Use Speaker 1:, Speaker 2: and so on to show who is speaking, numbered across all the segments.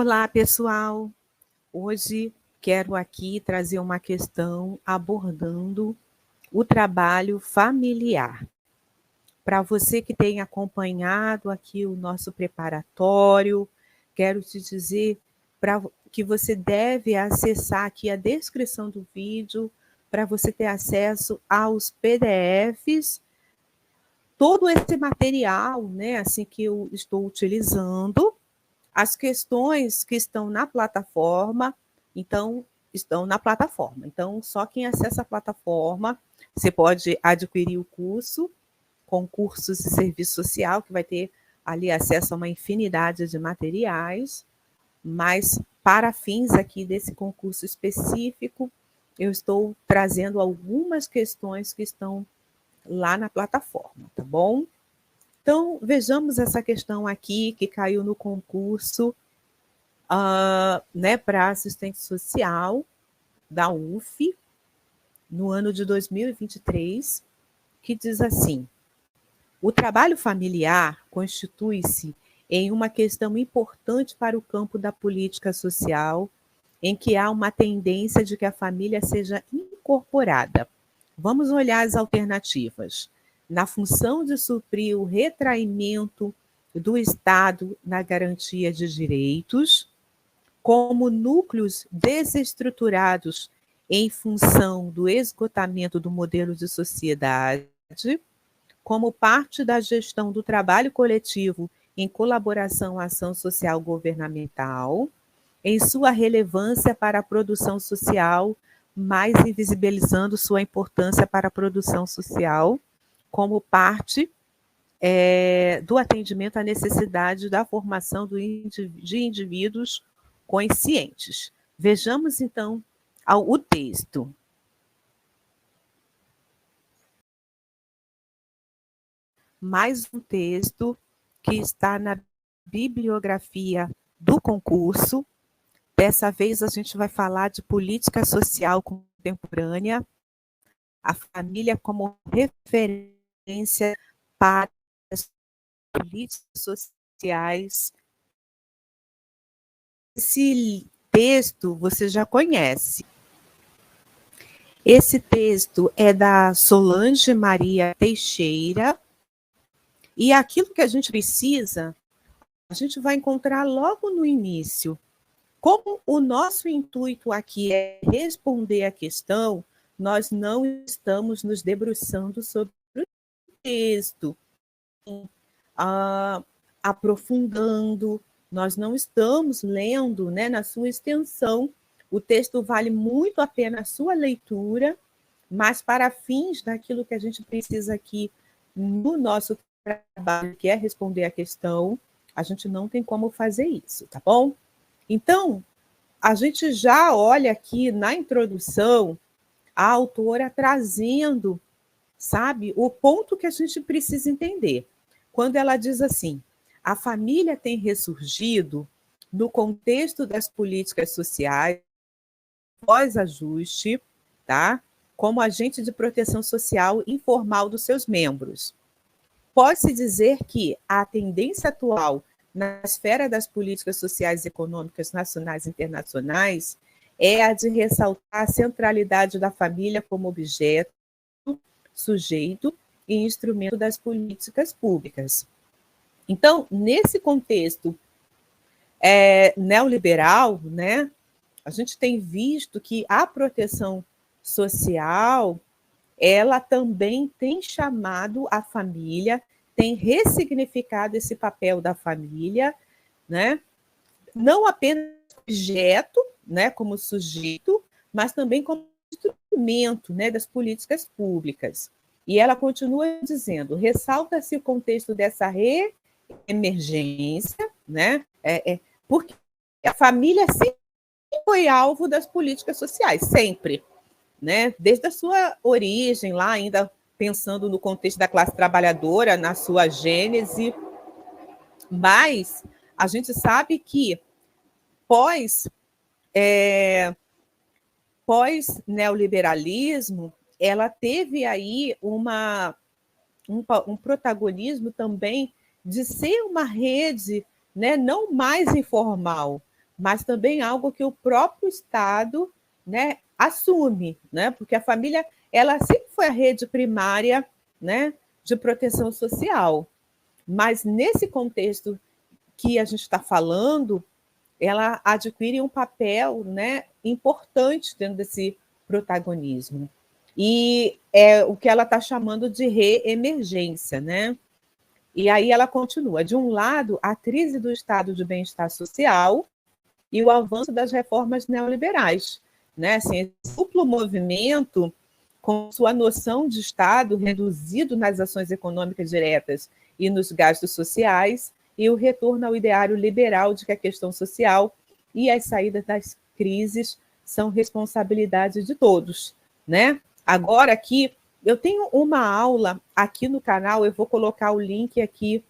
Speaker 1: Olá, pessoal. Hoje quero aqui trazer uma questão abordando o trabalho familiar. Para você que tem acompanhado aqui o nosso preparatório, quero te dizer que você deve acessar aqui a descrição do vídeo para você ter acesso aos PDFs, todo esse material, né, assim que eu estou utilizando. As questões que estão na plataforma, então, estão na plataforma. Então, só quem acessa a plataforma, você pode adquirir o curso, concursos de serviço social, que vai ter ali acesso a uma infinidade de materiais, mas para fins aqui desse concurso específico, eu estou trazendo algumas questões que estão lá na plataforma, tá bom? Então, vejamos essa questão aqui que caiu no concurso para assistente social da UF, no ano de 2023, que diz assim: o trabalho familiar constitui-se em uma questão importante para o campo da política social, em que há uma tendência de que a família seja incorporada. Vamos olhar as alternativas. Na função de suprir o retraimento do Estado na garantia de direitos, como núcleos desestruturados em função do esgotamento do modelo de sociedade, como parte da gestão do trabalho coletivo em colaboração à ação social governamental, em sua relevância para a produção social, mais invisibilizando sua importância para a produção social, como parte do atendimento à necessidade da formação de indivíduos conscientes. Vejamos, então, o texto. Mais um texto que está na bibliografia do concurso. Dessa vez, a gente vai falar de política social contemporânea, a família como referência para as políticas sociais. Esse texto você já conhece. Esse texto é da Solange Maria Teixeira, e aquilo que a gente precisa, a gente vai encontrar logo no início. Como o nosso intuito aqui é responder a questão, nós não estamos nos debruçando sobre o texto, aprofundando, nós não estamos lendo, né, na sua extensão. O texto vale muito a pena a sua leitura, mas para fins daquilo que a gente precisa aqui no nosso trabalho, que é responder a questão, a gente não tem como fazer isso, tá bom? Então, a gente já olha aqui na introdução a autora trazendo, sabe, o ponto que a gente precisa entender. Quando ela diz assim: a família tem ressurgido no contexto das políticas sociais pós-ajuste, tá? Como agente de proteção social informal dos seus membros. Pode-se dizer que a tendência atual na esfera das políticas sociais e econômicas nacionais e internacionais é a de ressaltar a centralidade da família como objeto, sujeito e instrumento das políticas públicas. Então, nesse contexto neoliberal, né, a gente tem visto que a proteção social, ela também tem chamado a família, tem ressignificado esse papel da família, né? Não apenas objeto, né, como sujeito, mas também como instrumento, né, das políticas públicas. E ela continua dizendo: ressalta-se o contexto dessa reemergência, né? Porque a família sempre foi alvo das políticas sociais, sempre, né? Desde a sua origem, lá ainda pensando no contexto da classe trabalhadora, na sua gênese, mas a gente sabe que pós-neoliberalismo, ela teve aí um protagonismo também de ser uma rede, né, não mais informal, mas também algo que o próprio Estado, né, assume, né, porque a família ela sempre foi a rede primária, né, de proteção social, mas nesse contexto que a gente está falando, ela adquire um papel, né, importante dentro desse protagonismo. E é o que ela está chamando de reemergência, né? E aí ela continua: de um lado, a crise do estado de bem-estar social e o avanço das reformas neoliberais, né? Assim, esse duplo movimento, com sua noção de Estado reduzido nas ações econômicas diretas e nos gastos sociais, e o retorno ao ideário liberal de que a questão social e as saídas das crises são responsabilidade de todos, né? Agora aqui, eu tenho uma aula aqui no canal, eu vou colocar o link aqui,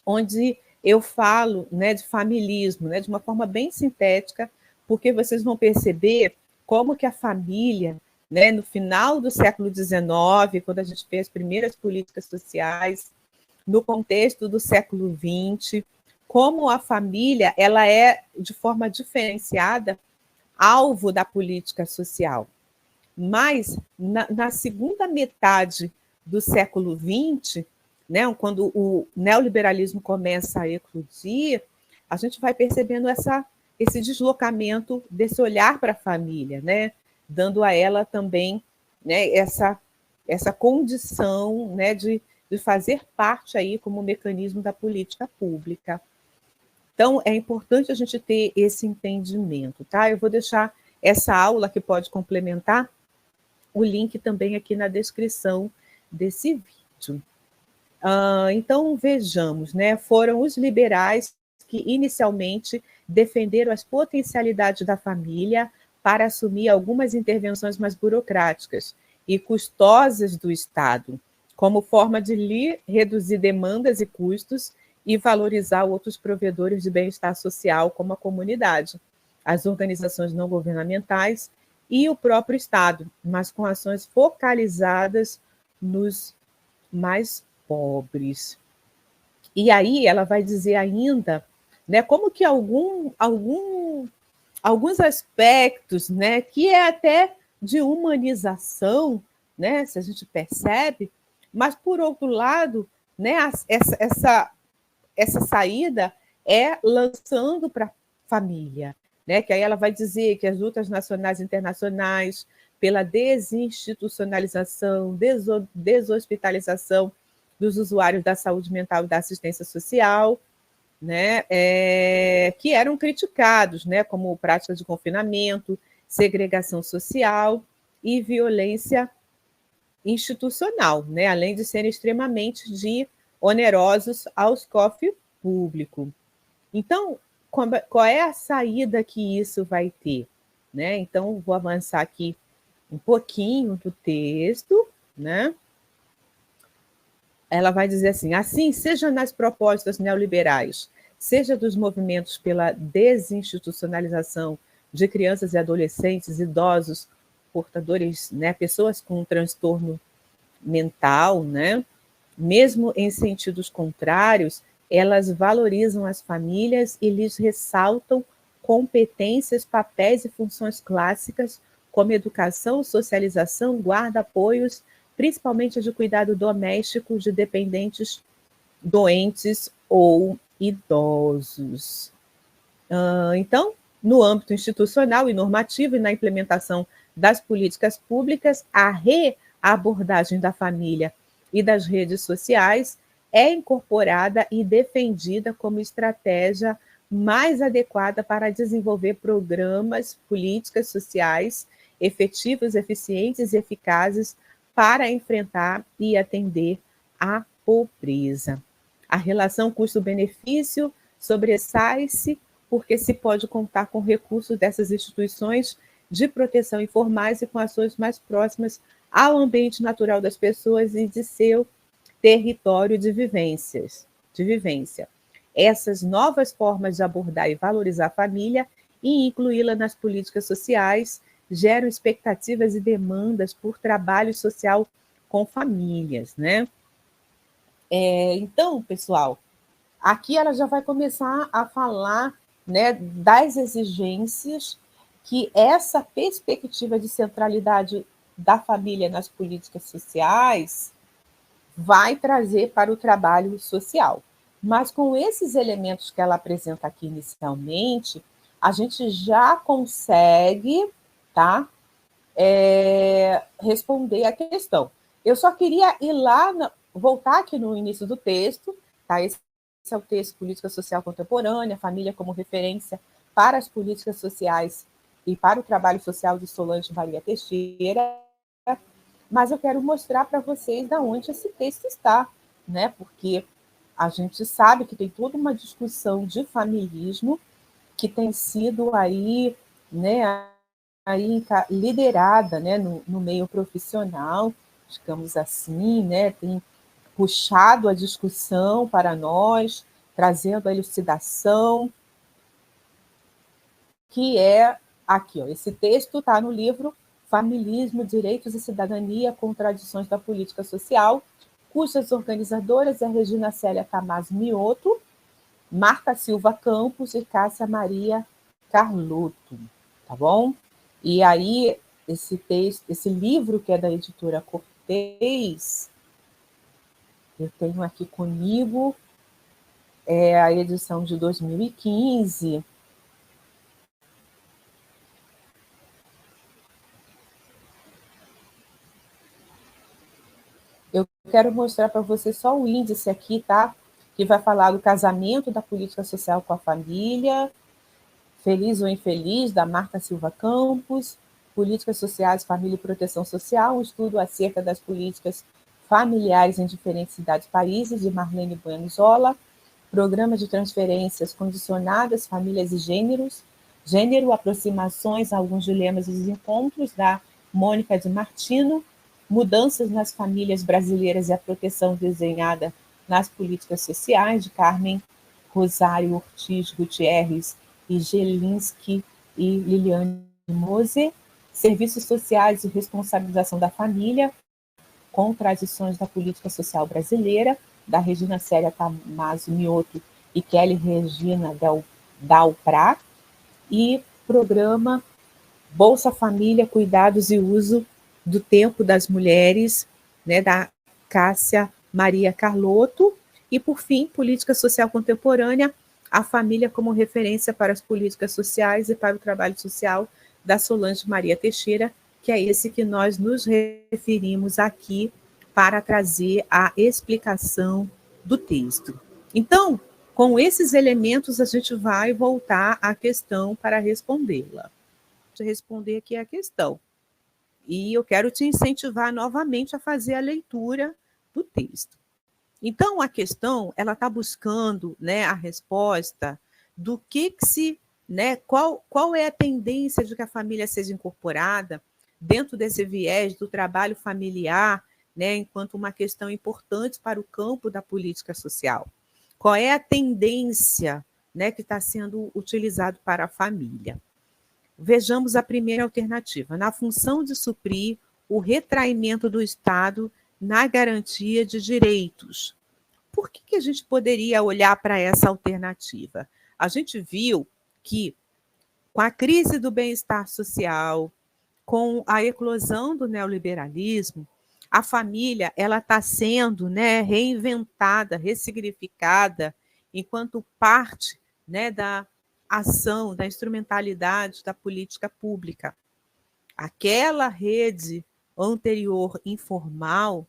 Speaker 1: onde eu falo, né, de familismo, né, de uma forma bem sintética, porque vocês vão perceber como que a família, né, no final do século XIX, quando a gente fez as primeiras políticas sociais, no contexto do século XX, como a família ela é, de forma diferenciada, alvo da política social. Mas, na segunda metade do século XX, né, quando o neoliberalismo começa a eclodir, a gente vai percebendo esse deslocamento desse olhar para a família, né, dando a ela também, né, essa condição, né, de fazer parte aí como mecanismo da política pública. Então, é importante a gente ter esse entendimento, tá? Eu vou deixar essa aula que pode complementar o link também aqui na descrição desse vídeo. Então, vejamos, né? Foram os liberais que inicialmente defenderam as potencialidades da família para assumir algumas intervenções mais burocráticas e custosas do Estado, como forma de reduzir demandas e custos e valorizar outros provedores de bem-estar social, como a comunidade, as organizações não governamentais e o próprio Estado, mas com ações focalizadas nos mais pobres. E aí ela vai dizer ainda, né, como que alguns aspectos, né, que é até de humanização, né, se a gente percebe, mas por outro lado, né, essa saída é lançando para a família, né? Que aí ela vai dizer que as lutas nacionais e internacionais pela desinstitucionalização, deshospitalização dos usuários da saúde mental e da assistência social, né? Que eram criticados, né? Como práticas de confinamento, segregação social e violência institucional, né? Além de serem extremamente onerosos aos cofres públicos. Então, qual é a saída que isso vai ter? Né? Então, vou avançar aqui um pouquinho do texto, né? Ela vai dizer assim, seja nas propostas neoliberais, seja dos movimentos pela desinstitucionalização de crianças e adolescentes, idosos, portadores, né, pessoas com transtorno mental, né? Mesmo em sentidos contrários, elas valorizam as famílias e lhes ressaltam competências, papéis e funções clássicas, como educação, socialização, guarda, apoios, principalmente a de cuidado doméstico de dependentes, doentes ou idosos. Então, no âmbito institucional e normativo e na implementação das políticas públicas, a reabordagem da família e das redes sociais é incorporada e defendida como estratégia mais adequada para desenvolver programas, políticas sociais efetivos, eficientes e eficazes para enfrentar e atender a pobreza. A relação custo-benefício sobressai-se porque se pode contar com recursos dessas instituições de proteção informais e com ações mais próximas ao ambiente natural das pessoas e de seu território de vivência. Essas novas formas de abordar e valorizar a família e incluí-la nas políticas sociais geram expectativas e demandas por trabalho social com famílias, né? Então, pessoal, aqui ela já vai começar a falar, né, das exigências que essa perspectiva de centralidade da família nas políticas sociais vai trazer para o trabalho social. Mas com esses elementos que ela apresenta aqui inicialmente, a gente já consegue, tá, responder a questão. Eu só queria ir lá, voltar aqui no início do texto, tá? Esse é o texto Política Social Contemporânea, Família como Referência para as Políticas Sociais e para o Trabalho Social de Solange Maria Teixeira, mas eu quero mostrar para vocês de onde esse texto está, né? Porque a gente sabe que tem toda uma discussão de familismo que tem sido aí, né, aí liderada, né, no meio profissional, digamos assim, né, tem puxado a discussão para nós, trazendo a elucidação, que é aqui, ó, esse texto está no livro Familismo, Direitos e Cidadania, Contradições da Política Social, cujas organizadoras é Regina Célia Tamazo Mioto, Marta Silva Campos e Cássia Maria Carlotto, tá bom? E aí, esse texto, esse livro que é da editora Cortez, eu tenho aqui comigo, é a edição de 2015. Eu quero mostrar para você só o índice aqui, tá? Que vai falar do casamento da política social com a família, Feliz ou Infeliz, da Marta Silva Campos, Políticas Sociais, Família e Proteção Social, um estudo acerca das políticas familiares em diferentes cidades e países, de Marlene Buenozola, Programa de Transferências Condicionadas, Famílias e Gênero, Aproximações a alguns dilemas e desencontros, da Mônica de Martino, Mudanças nas Famílias Brasileiras e a Proteção Desenhada nas Políticas Sociais, de Carmen Rosário Ortiz Gutierrez e Gelinski e Liliane Moser, Serviços Sociais e Responsabilização da Família, Contradições da Política Social Brasileira, da Regina Célia Tamazo Mioto e Kelly Regina Dalprá, e Programa Bolsa Família, Cuidados e Uso do Tempo das Mulheres, né, da Cássia Maria Carlotto, e, por fim, Política Social Contemporânea, a família como referência para as políticas sociais e para o trabalho social, da Solange Maria Teixeira, que é esse que nós nos referimos aqui para trazer a explicação do texto. Então, com esses elementos, a gente vai voltar à questão para respondê-la. Responder aqui a questão. E eu quero te incentivar novamente a fazer a leitura do texto. Então, a questão, ela está buscando, né, a resposta do que se, né, qual é a tendência de que a família seja incorporada dentro desse viés do trabalho familiar, né, enquanto uma questão importante para o campo da política social. Qual é a tendência, né, que está sendo utilizado para a família? Vejamos a primeira alternativa, na função de suprir o retraimento do Estado na garantia de direitos. Por que a gente poderia olhar para essa alternativa? A gente viu que, com a crise do bem-estar social, com a eclosão do neoliberalismo, a família ela está sendo, né, reinventada, ressignificada, enquanto parte, né, da ação, da instrumentalidade da política pública. Aquela rede anterior informal,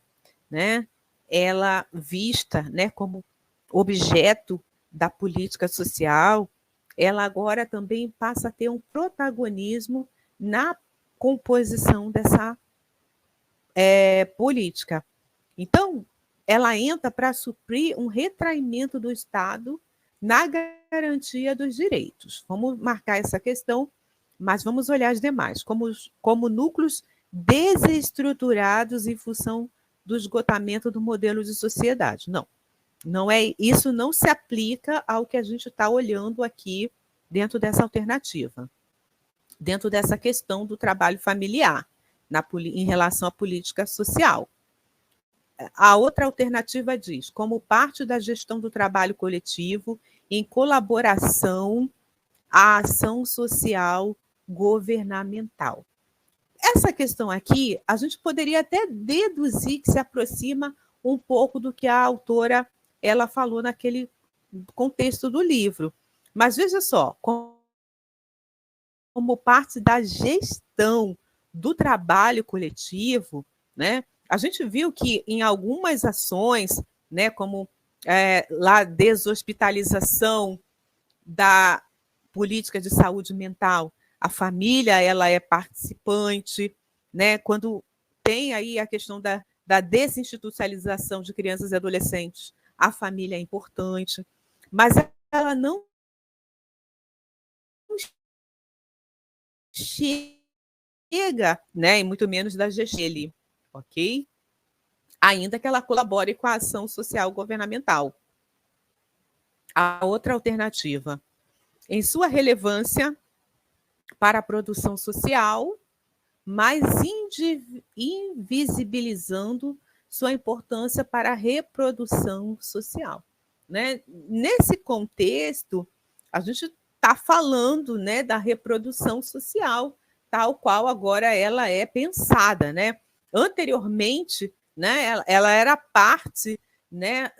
Speaker 1: né, ela vista, né, como objeto da política social, ela agora também passa a ter um protagonismo na composição dessa política. Então, ela entra para suprir um retraimento do Estado na garantia dos direitos. Vamos marcar essa questão, mas vamos olhar as demais, como núcleos desestruturados em função do esgotamento do modelo de sociedade. Não é, isso não se aplica ao que a gente está olhando aqui dentro dessa alternativa, dentro dessa questão do trabalho familiar, em relação à política social. A outra alternativa diz, como parte da gestão do trabalho coletivo, em colaboração a ação social governamental. Essa questão aqui, a gente poderia até deduzir que se aproxima um pouco do que a autora ela falou naquele contexto do livro. Mas veja só, como parte da gestão do trabalho coletivo, né, a gente viu que em algumas ações, né, como lá deshospitalização da política de saúde mental, a família ela é participante, né? Quando tem aí a questão da desinstitucionalização de crianças e adolescentes, a família é importante, mas ela não chega, né? E muito menos da gestão, ok? Ainda que ela colabore com a ação social governamental. A outra alternativa, em sua relevância para a produção social, mas invisibilizando sua importância para a reprodução social. Né? Nesse contexto, a gente está falando, né, da reprodução social, tal qual agora ela é pensada. Né? Anteriormente, né, ela era parte, né,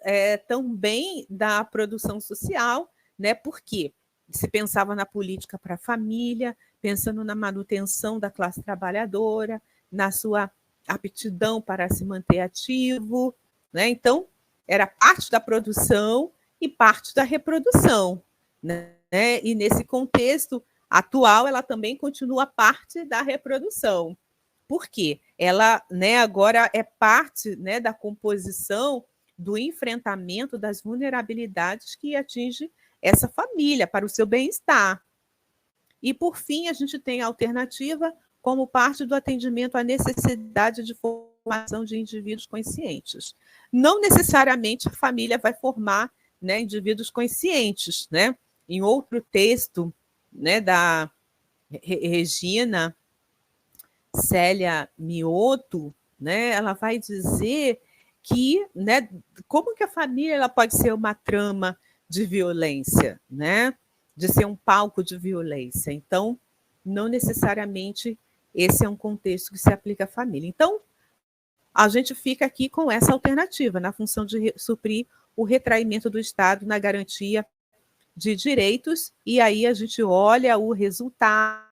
Speaker 1: também da produção social, né, porque se pensava na política para a família, pensando na manutenção da classe trabalhadora, na sua aptidão para se manter ativo, né? Então, era parte da produção e parte da reprodução, né? E nesse contexto atual, ela também continua parte da reprodução. Por quê? Ela, né, agora é parte, né, da composição do enfrentamento das vulnerabilidades que atinge essa família para o seu bem-estar. E, por fim, a gente tem a alternativa como parte do atendimento à necessidade de formação de indivíduos conscientes. Não necessariamente a família vai formar, né, indivíduos conscientes. Né? Em outro texto, né, da Regina Célia Mioto, né, ela vai dizer que, né, como que a família ela pode ser uma trama de violência, né? De ser um palco de violência. Então, não necessariamente esse é um contexto que se aplica à família. Então, a gente fica aqui com essa alternativa, na função de suprir o retraimento do Estado na garantia de direitos, e aí a gente olha o resultado